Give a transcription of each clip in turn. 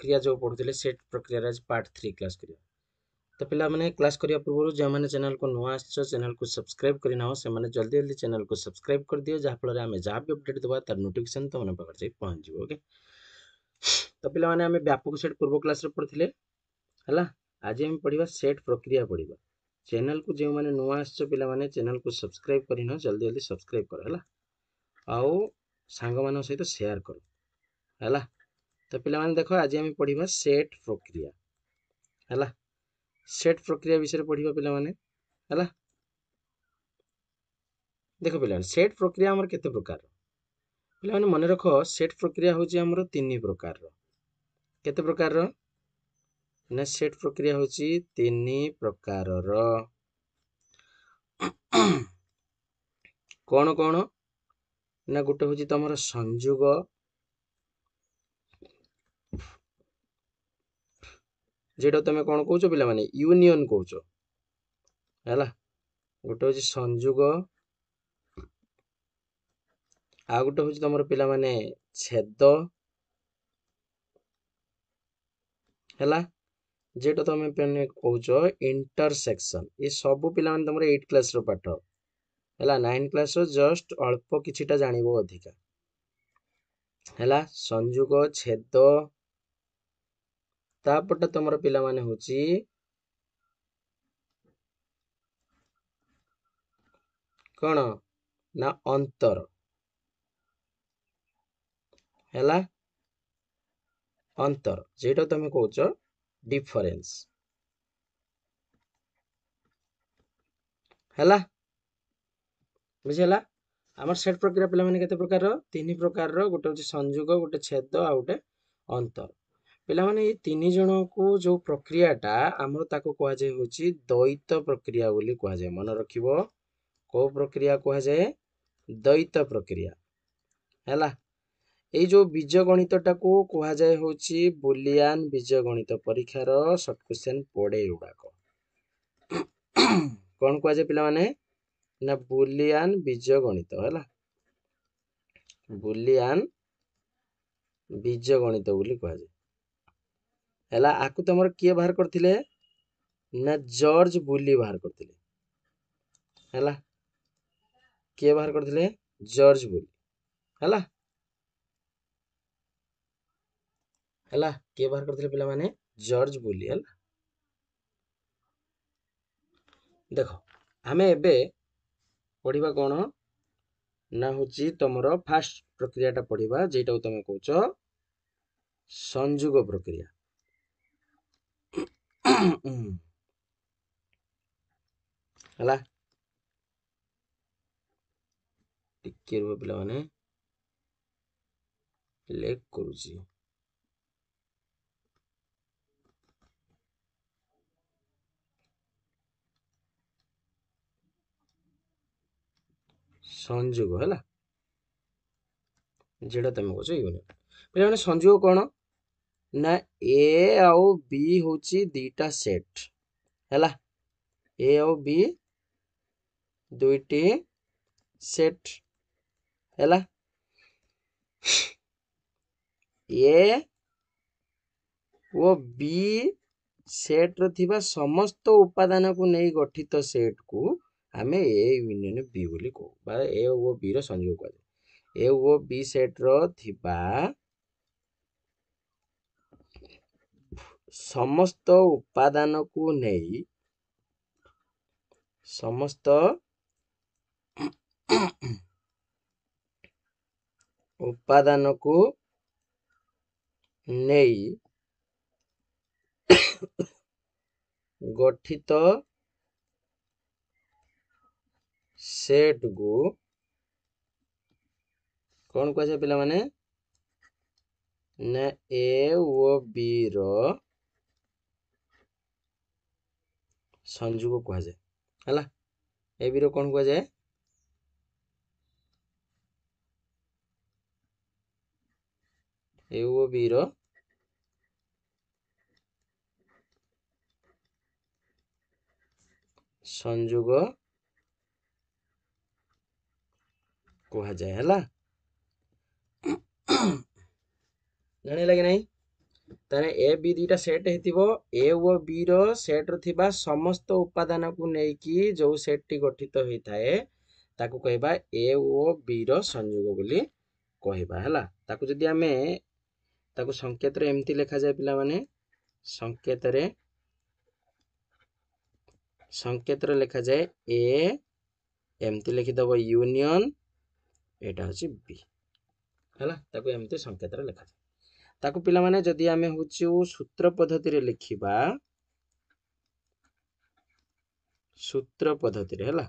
प्रक्रिया जो पढ़ुते सेट प्रक्रिया पार्ट 3 क्लास करिया। तो पिला माने क्लास करिया पूर्व जो मैंने चैनल को नुआ आसछ चैनल को सब्सक्राइब करना हो से माने जल्दी जल्दी चैनल को सब्सक्राइब कर दियो जहाँ फल आम जहाँ भी अपडेट देवा तार नोटिफिकेशन तुम मन पाखे पहुँच जाओ। ओके तो पिला माने आम व्यापक सेट पूर्व क्लास पढ़ते है। आज हम पढ़ा सेट प्रक्रिया पढ़ा। चैनल को जो मैंने नुआ आसछ पिला माने चैनल को सब्सक्राइब करना जल्दी जल्दी सब्सक्राइब कर आउ सांग मान सहित शेयर कर है। तो पिला माने देखो आज हम पढ़ा सेट प्रक्रिया है। सेट प्रक्रिया विषय पढ़ा पिला माने है। देखो पिला सेट प्रक्रिया आमर केते प्रकार पिला माने मन रख सेट प्रक्रिया होची आमर 3 प्रकार केते प्रकार ना सेट प्रक्रिया होची 3 प्रकार कौन कौन ना गोटे होची तमर संयोग जेटा तुम कौन कहूच पिला माने यूनियन कहूच है। गोटे होची संयोग आ गोटे होची तमर पिला माने छेद है जेटा तुम कहूच इंटरसेक्शन। ये सब पिला माने तमर 8 क्लास रो पाठ है 9 क्लास रो जस्ट अल्प किछिटा जानिबो अधिका है। संयोग छेद तापटे तुमर पिला माने होची कौन ना अंतर है। अंतर जेटा तुम कहूच डिफरेंस है। बुझेला आमर सेट प्रक्रिया पिला माने केते प्रकार 3 प्रकार गोटे होची संयोग गोटे छेद आ गोटे अंतर पिला माने ये 3 जन को जो प्रक्रियाटा आमर ताको कहा जाय होची द्वैत प्रक्रिया बोली कहा जाय। मन रखिबो को प्रक्रिया कहा जाय द्वैत प्रक्रिया है। এই जो बीज गणित टाको कहा जाय होची बुलियन बीज गणित परीक्षार शॉर्ट क्वेश्चन पड़े गुड़ाक कौन कहा जाय पिला माने ना बुलियन बीज गणित है। बुलियन बीज गणित बोली कहा जाय है। आकु तमर किए बाहर करथिले ना जॉर्ज बुली बाहर करथिले है। किए बाहर करथिले जॉर्ज बुली है। है किए बाहर करथिले पिला माने जॉर्ज बुली है। देखो आमे एबे पढ़िबा कौन ना होची तमर फास्ट प्रक्रियाटा पढ़िबा जेटा तुम कहूच संयोग प्रक्रिया है। टिके रुह पिला माने लेख करूची संयोग है जेटा तुम कहूच यूनियन पिला माने संयोग कौन ना ए आउ बी होची दीटा सेट है। ए आउ बी दुईटी सेट है। ए वो बी सेट रो थिबा समस्त उपादान को नहीं गठित सेट को आमे ए यूनियन बी बोली कहू बा ए ओ बी रो संयोग कहू। ए ओ बी सेट रो थिबा समस्त उपादान को नहीं समस्त उपादान को नहीं गठित सेट को कौन कह जाय पिला माने ना ए ओ बी रो संयोग कह जाय है। ए बी रो कौन कह जाय ए ओ बी रो संयोग कह जाय है। जाने लगे नहीं ताने ए बी दुईटा सेट हेतिबो ए ओ बी रो सेट रो थिबा समस्त उपादान को नेकी जो सेट टी गठित होई थाए ताकू कहबा ए ओ बी रो संयोग बोली कहबा हला। ताकू जदी हमें ताकू संकेत रे एम्ति लिखा जाय पिला माने संकेत रे लिखा जाय ए एम्ति लिखि दबो यूनियन एटा होची बी हला। ताकू एम्ति संकेत रे लिखा जाय। ताकू पिला माने जदी हमें होची सूत्र पद्धति रे लिखिबा सूत्र पद्धति रे हला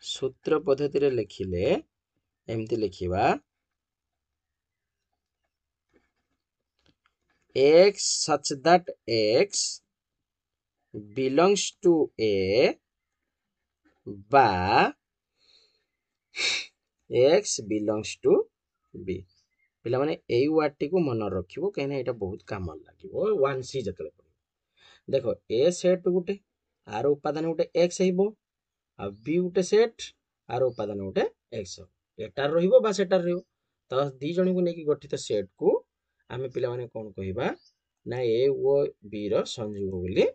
सूत्र पद्धति रे लिखिले एम्ति लिखिबा x such that x belongs to a बा x belongs to b पिला माने एई वर्ड टी को मन रखिबो कहिना एटा बहुत काम लागिबो 1c जतले पड़िबो। देखो ए सेट गुटे आर उपादान गुटे x हेबो आ b गुटे सेट आर उपादान गुटे x एटार रहिबो बा सेटार रहिबो त दी जणी को नेकी गठित सेट को आमे पिला माने कोन कहिबा ना ए ओ बी रो संयोग बोली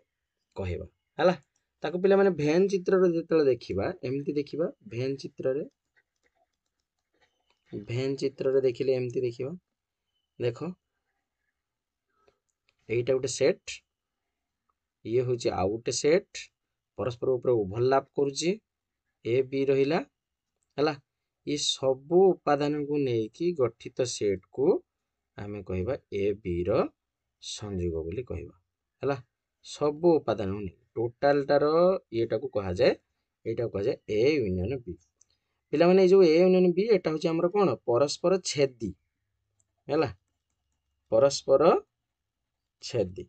कहिबा हला। ताको पिला माने भेन चित्र रो जेतले देखिबा एम्ति देखिबा भेन चित्र रे देखिले एम्ति देखिबा देखो एटा गुटे सेट ये होची आ गुटे सेट परस्पर ऊपर ओवरलैप करूची ए बी रहिला हला। ये सब उपादान को नेकी गठित सेट को आमे कहिबा ए बी रो संयोग बोली कहिबा हला। सब उपादान को टोटल टार एटा को कहा जाय एटा कहा जाय ए यूनियन बी पिला माने जो ए यूनियन बी एटा होची हमर कोन परस्पर छेदी हला परस्पर छेदी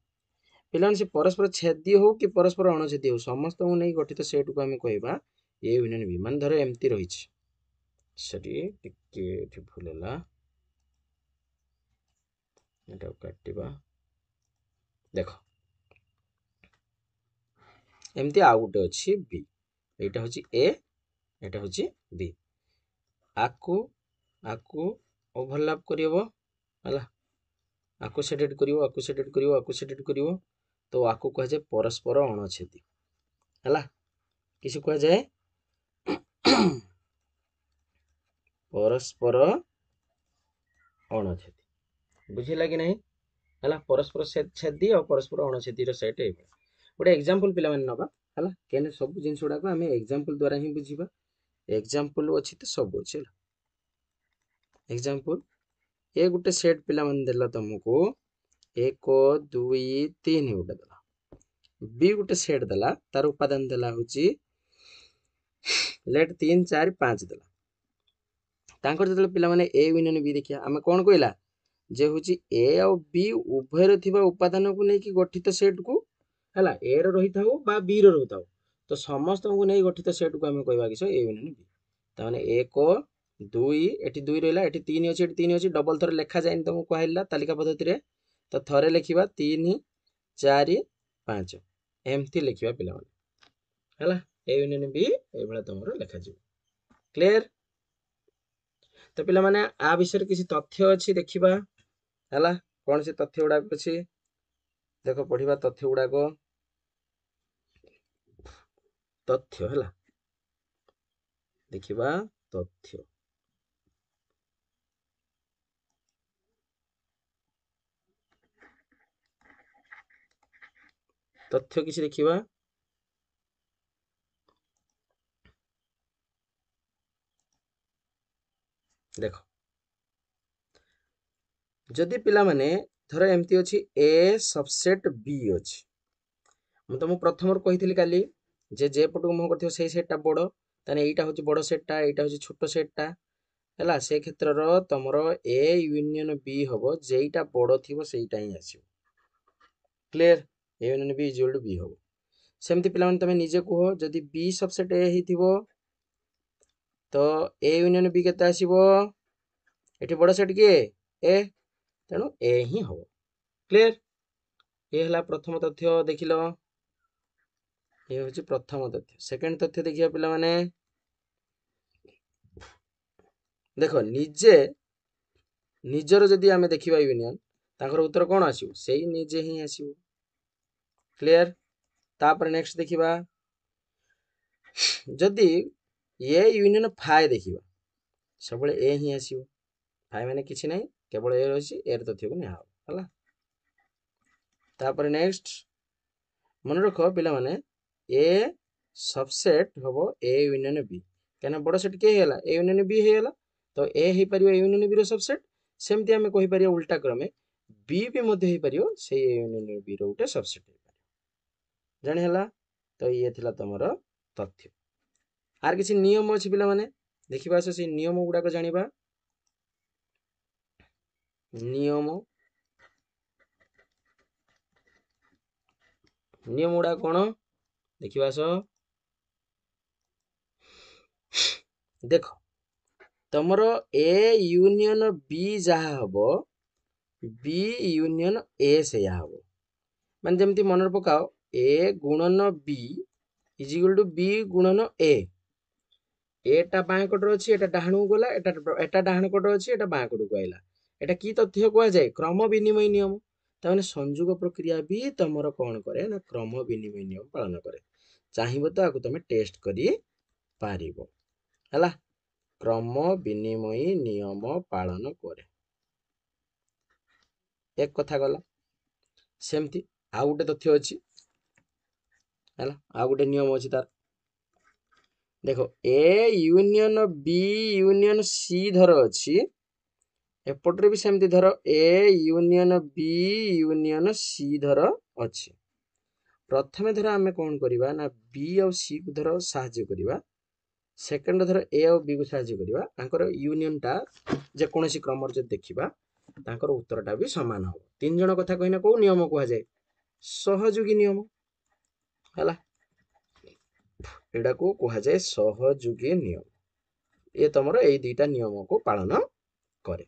पिला से परस्पर छेदी हो कि परस्पर अणछेदी हो समस्त को नै गठित सेट को हमें कहबा ए यूनियन बी मान धरे एम्ति रहिछि सरी टिके भूलला एटा काटिबा देखो एम्ति आ गुटे अछि बी एटा होछि ए एटा होछि बी आकु ओवरलैप करिवो हला आकु सेटेड करिवो तो आकु कह जाय परस्पर अणछेदी हला किसी कह जाय परस्पर अणछेदी बुझिला कि नहीं हला परस्पर छेदी और परस्पर अणछेदी रो सेट है गोटे एग्जांपल पिला माने नबा हला केने सब जिंस उडा को हमें एग्जांपल द्वारा ही बुझिबा एग्जांपल अछि तो सब अछि एग्जांपल ए गुटे सेट पिला मन देला तुमको 1 2 3 गुटे देला बी गुटे सेट देला तार उपादान देला होची लेट 3 4 5 देला तांकर जतले पिला माने ए यूनियन बी देखिया हमें कोन कहला जे होची ए और बी उभय रो थिबा उपादान को नै कि गठित सेट को हला ए रो रहिताउ बा बी रो रहिताउ तो समस्त को नै गठित सेट को हमें कहबा कि ए यूनियन बी त माने 1 2 एटी 2 रहला एटी 3 अछि एटी 3 अछि डबल थर लेखा जाय तुमको कहला तालिका पद्धति रे तो थरे लिखिबा 3 4 5 एम्ति लिखिबा पिला माने हला ए यूनियन बी ए भला तमरो लेखा जिवो क्लियर। तो पिला माने आ विषय किसी तथ्य अछि देखिबा हला कोन से तथ्य उडा अछि देखो पढिबा तथ्य उडा को तथ्य हला देखिबा तथ्य तथ्य किसी देखिबा देखो जदि पिला माने धर एम्ति अछि ए सबसेट बी अछि म तुम प्रथम कहिथिली काली जे पटको मोह करथियो सेही सेटटा बड़ ताने एटा होची बड़ सेटटा एटा होची छोटो सेटटा हला से क्षेत्र रो तमरो ए यूनियन बी हबो जेईटा बड़ थिबो सेईटा ही आसीबो clear A union B equal to B हबो सेमति पिला माने तमे निजे कहो जदि बी सबसेट ए हिथिबो तो ए यूनियन बी केते आसीबो एठी बड़ सेट के ए तेणु ए ही हबो क्लियर ये हला प्रथम तथ्य देखिलो ये होची प्रथम तथ्य सेकंड तथ्य देखिया पिला माने देखो निजे निजर जदि आमे देखिबा यूनियन ताकर उत्तर कौन आसियो सेही निजे ही आसियो क्लियर तापर नेक्स्ट देखिबा जदि ए यूनियन फाइ देखिबा सबले ए ही आसियो फाइ माने किछि नै केवल ए रहछि ए र तथ्य को निहा हला तापर नेक्स्ट मन रखो पिला माने ए सबसेट हबो ए यूनियन बी केना बड़ सेट के हेला ए यूनियन बी हेला तो ए हे परियो ए यूनियन बी रो सबसेट सेमति हमें कहि परियो उल्टा क्रमे बी भी मध्य हे परियो से ए यूनियन बी रो उटे सबसेट हे परियो जानि हला तो ये थिला तमरो तथ्य आर किछि नियम अछि पिला माने देखिबा से नियम गुडा को जानिबा नियम गुडा कोन देखिबा देख तमरो ए यूनियन बी जहा हबो बी यूनियन ए से हबो माने जेमति मनर पकाओ ए गुणन B is equal to B गुणन ए एटा बाय कटर अछि एटा डाहणु गला एटा डाहण कटर अछि एटा बाय कटर को आइला एटा की तथ्य को जाय क्रम विनिमय नियम त माने संयोग प्रक्रिया भी तमरो कोन करे ना क्रम विनिमय नियम पालन करे चाहिबो तो आको तमे टेस्ट करी पारिबो हला क्रम विनिमय नियम पालन करे एक कथा गला सेमती आ गुटे तथ्य अछि हला आ गुटे नियम अछि तार देखो A union B union C धर अछि एपटरे भी सेमती धर A union B union C धर अछि प्रथमे धर आमे कोन करिबा ना बी और सी को धर सहाय्य करिबा सेकंड धर ए और बी को सहाय्य करिबा तांकर यूनियन टा जे कोनोसी क्रमर जे देखिबा तांकर उत्तरटा भी समान हो तीन जण कथा कहिना को नियम को जाय सहयोगी नियम हला एडा को कहा जाय सहयोगी नियम ये तमरो एई दुईटा नियम को पालन करे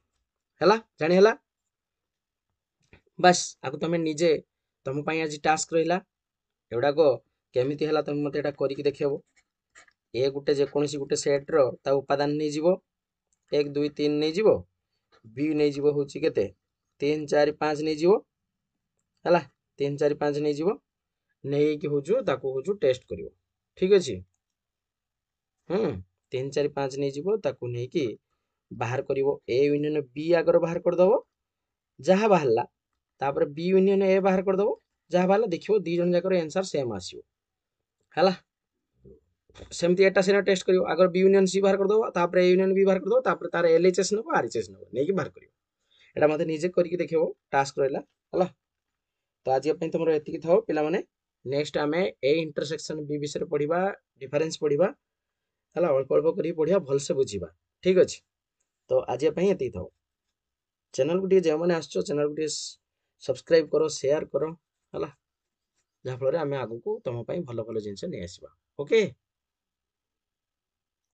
हला जानि हला बस आको तमे निजे तम पई आज टास्क रहिला एडा को केमिति हला तमे मते एडा करिक देखियबो ए गुटे जे कोनोसी गुटे सेट रो ता उपादान नै जीवो 1 2 3 नै जीवो बी नै जीवो होची केते 3 4 5 नै जीवो हला 3 4 5 नै जीवो नै कि होजु ताको होजु टेस्ट करिवो ठीक अछि 3 4 5 नै जीवो ताको नै कि बाहर करिवो ए यूनियन बी आगर बाहर कर दबो जहा बाहरला तापर बी यूनियन ए बाहर कर दबो जहा बाहरला देखिवो दी जन जाकर आंसर सेम आसीबो हला सेमती एटा सेना टेस्ट करियो अगर बी यूनियन सी बाहर कर दो तापर ए यूनियन बी बाहर कर दो तापर तार एलएचएस नको आरएचएस नको नै कि बाहर करियो एटा मते निजे करिक देखियो टास्क रहला हला तो आज अपन तुमरो एतिकी थाओ पिला माने नेक्स्ट आमे ए इंटरसेक्शन बी विषय पढिबा डिफरेंस पढिबा हला अल्प अल्प करी पढिया भल से बुझिबा ठीक अछि तो आज अपन एतिकी थाओ चैनल को जे माने आछो चैनल को सब्सक्राइब करो शेयर करो हला जा फल रे आमे आगु को तुम पई भलो भलो जिंस नै आसीबा ओके।